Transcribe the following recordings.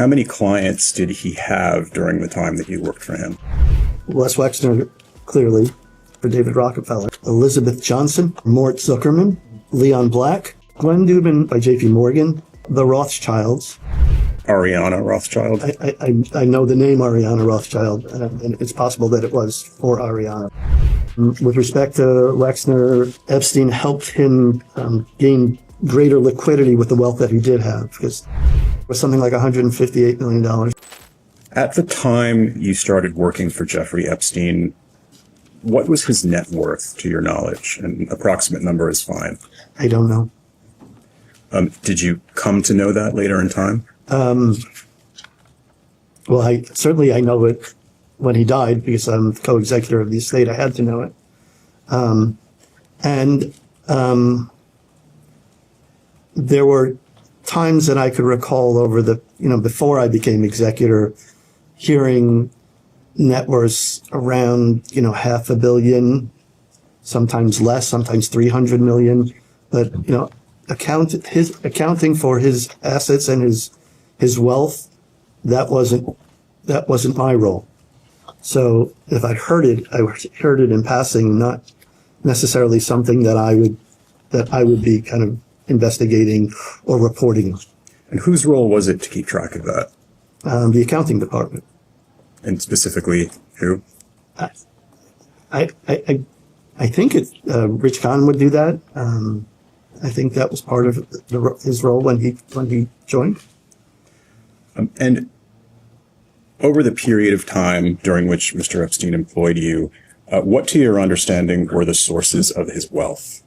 How many clients did he have during the time that you worked for him? Les Wexner, clearly, for David Rockefeller. Elizabeth Johnson, Mort Zuckerman, Leon Black, Glenn Dubin by J.P. Morgan, the Rothschilds. Ariana Rothschild? I know the name Ariana Rothschild, and it's possible that it was for Ariana. With respect to Wexner, Epstein helped him gain greater liquidity with the wealth that he did have, because it was something like $158 million. At the time you started working for Jeffrey Epstein, what was his net worth, to your knowledge? An approximate number is fine. I don't know. Did you come to know that later in time? Well, I know it when he died, because I'm co-executor of the estate. I had to know it. There were times that I could recall over the, before I became executor, hearing net worths around, $500 million, sometimes less, sometimes 300 million. But, accounting for his assets and his wealth, that wasn't my role. So if I heard it in passing, not necessarily something that I would be kind of investigating or reporting. And whose role was it to keep track of that? The accounting department. And specifically who? I think Rich Kahn would do that. I think that was part of his role when he joined. And over the period of time during which Mr. Epstein employed you, what, to your understanding, were the sources of his wealth?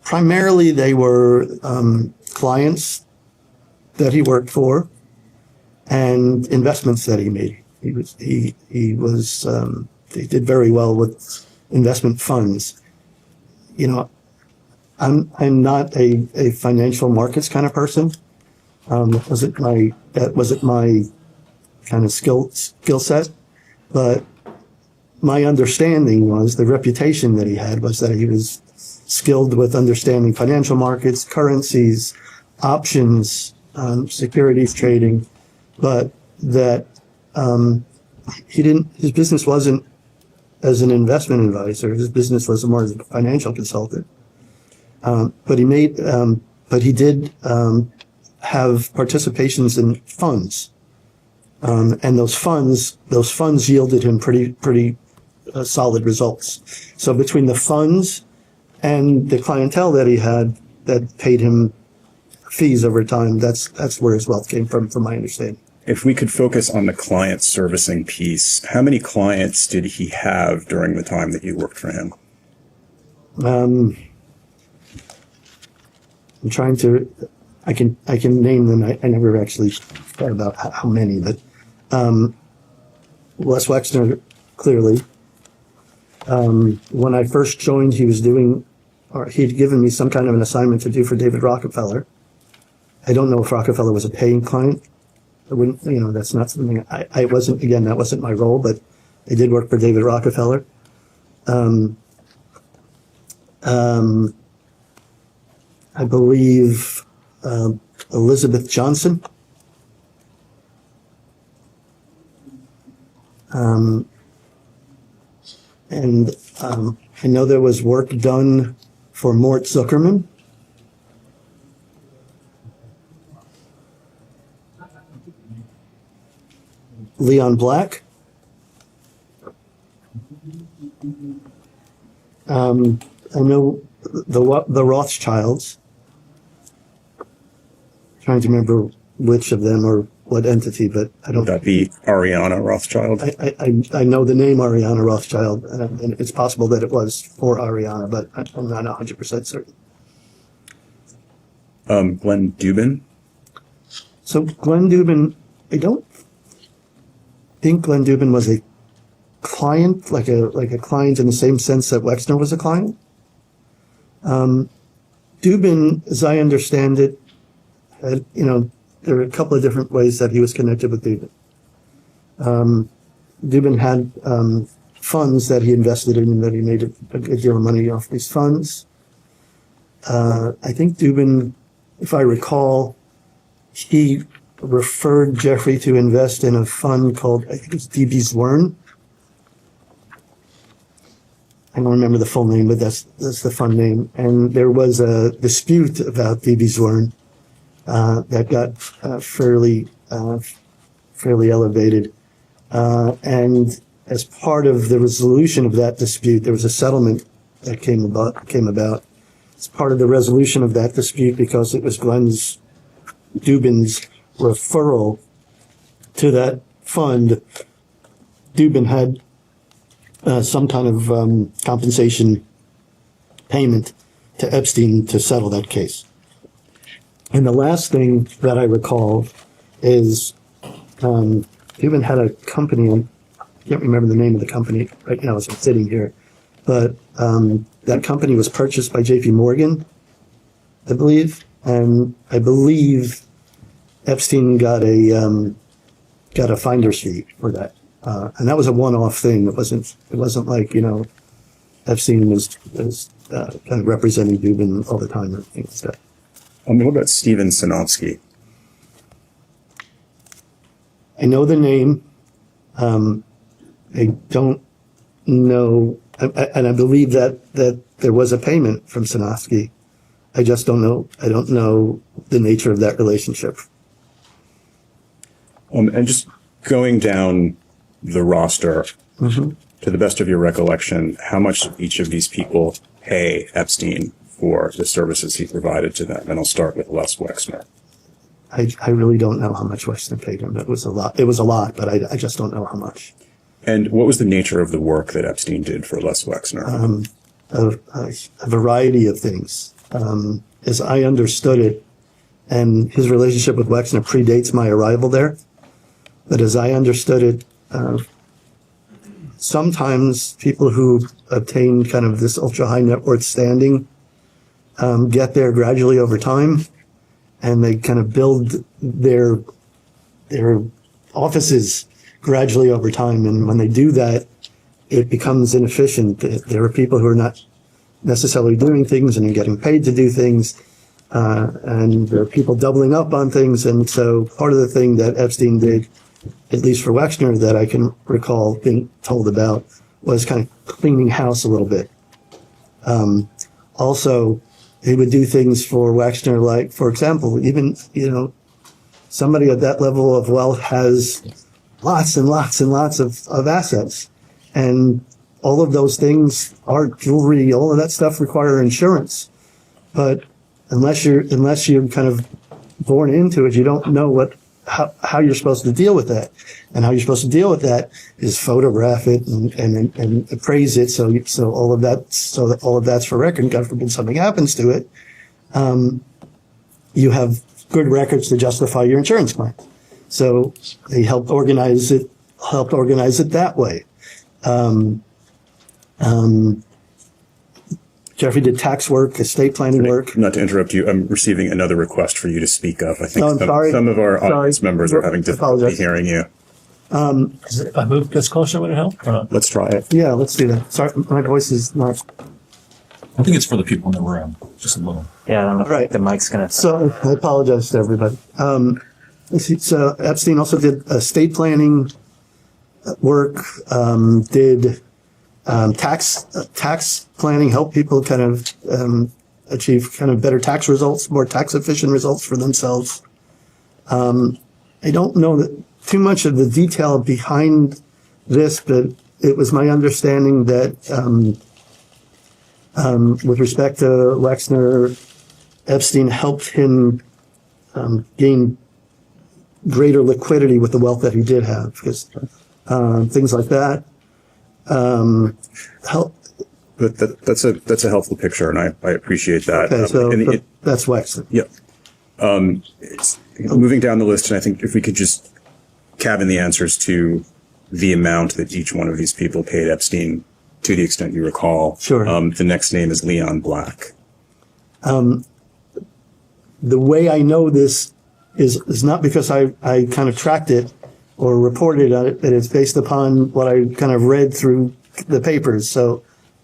Primarily, they were clients that he worked for and investments that he made. He did very well with investment funds. I'm not a financial markets kind of person. That wasn't my kind of skill set, but my understanding was, the reputation that he had was that he was skilled with understanding financial markets, currencies, options, securities trading, but that his business wasn't as an investment advisor. His business was more as a financial consultant. But he did have participations in funds, and those funds yielded him pretty solid results. So between the funds and the clientele that he had that paid him fees over time, that's where his wealth came from my understanding. If we could focus on the client servicing piece, how many clients did he have during the time that you worked for him? I'm trying to, I can name them. I never actually thought about how many, but Les Wexner, clearly. When I first joined, he'd given me some kind of an assignment to do for David Rockefeller. I don't know if Rockefeller was a paying client. I wouldn't, that's not something I wasn't, again, that wasn't my role, but I did work for David Rockefeller. I believe Elizabeth Johnson. And I know there was work done for Mort Zuckerman. Leon Black. I know the Rothschilds. Trying to remember which of them or what entity, but I don't. Would that be Ariana Rothschild? I know the name Ariana Rothschild, and it's possible that it was for Ariana, but I'm not 100% certain. Glenn Dubin? So Glenn Dubin, I don't think Glenn Dubin was a client, like a client in the same sense that Wexner was a client. Dubin, as I understand it, had, there were a couple of different ways that he was connected with Dubin. Dubin had funds that he invested in and that he made a good deal of money off these funds. I think Dubin, if I recall, he referred Jeffrey to invest in a fund called, I think it's DB's Learn. I don't remember the full name, but that's the fund name. And there was a dispute about DB's Learn that got fairly elevated. And as part of the resolution of that dispute, there was a settlement that came about. As part of the resolution of that dispute, because it was Dubin's referral to that fund, Dubin had some kind of compensation payment to Epstein to settle that case. And the last thing that I recall is Dubin had a company, I can't remember the name of the company right now as I'm sitting here, but that company was purchased by JP Morgan, I believe, and I believe Epstein got a finder's fee for that. And that was a one-off thing. It wasn't like, Epstein was kind of representing Dubin all the time or anything like that. What about Steven Sinofsky? I know the name. I don't know, and I believe that there was a payment from Sinofsky. I just don't know. I don't know the nature of that relationship. And just going down the roster, to the best of your recollection, how much did each of these people pay Epstein for the services he provided to them? And I'll start with Les Wexner. I really don't know how much Wexner paid him. It was a lot, but I just don't know how much. And what was the nature of the work that Epstein did for Les Wexner? A variety of things. As I understood it, and his relationship with Wexner predates my arrival there, but as I understood it, sometimes people who obtain kind of this ultra-high net worth standing get there gradually over time, and they kind of build their offices gradually over time. And when they do that, it becomes inefficient. There are people who are not necessarily doing things and are getting paid to do things, and there are people doubling up on things. And so part of the thing that Epstein did, at least for Wexner, that I can recall being told about, was kind of cleaning house a little bit. Also, he would do things for Wexner, like, for example, even, somebody at that level of wealth has lots and lots and lots of assets. And all of those things, art, jewelry, all of that stuff require insurance. But unless you're kind of born into it, you don't know how you're supposed to deal with that. And how you're supposed to deal with that is photograph it and appraise it. So all of that's for record. God forbid something happens to it. You have good records to justify your insurance claim. So they helped organize it that way. Jeffrey did tax work, estate planning work. Not to interrupt you, I'm receiving another request for you to speak up. I think some of our audience members are having difficulty hearing you. If I move this closer, would it help? Or not? Let's try it. Yeah, let's do that. Sorry, my voice is not. I think it's for the people in the room, just a little. Yeah, I don't know if Right. the mic's going to... So I apologize to everybody. Let's see, so Epstein also did estate planning work, did tax planning, help people kind of achieve kind of better tax results, more tax efficient results for themselves. I don't know too much of the detail behind this, but it was my understanding that with respect to Wexner, Epstein helped him gain greater liquidity with the wealth that he did have, because things like that help. But that's a helpful picture, and I appreciate that. Okay, so that's Wexner. Yep. It's moving down the list, and I think if we could just cabin the answers to the amount that each one of these people paid Epstein, to the extent you recall. Sure. The next name is Leon Black. The way I know this is not because I kind of tracked it or reported on it, but it's based upon what I kind of read through the papers. So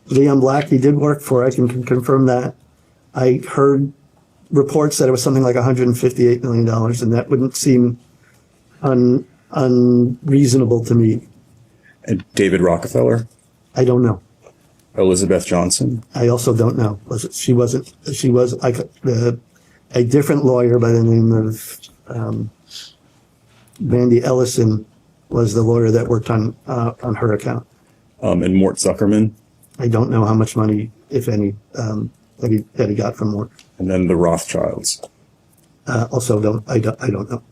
Leon Black, he did work for, I can confirm that. I heard reports that it was something like $158 million, and that wouldn't seem unreasonable to me. And David Rockefeller, I don't know. Elizabeth Johnson. I also don't know. She was a different lawyer by the name of Mandy Ellison was the lawyer that worked on her account. And Mort Zuckerman. I don't know how much money, if any, that he got from Mort. And then the Rothschilds. Also, I don't know.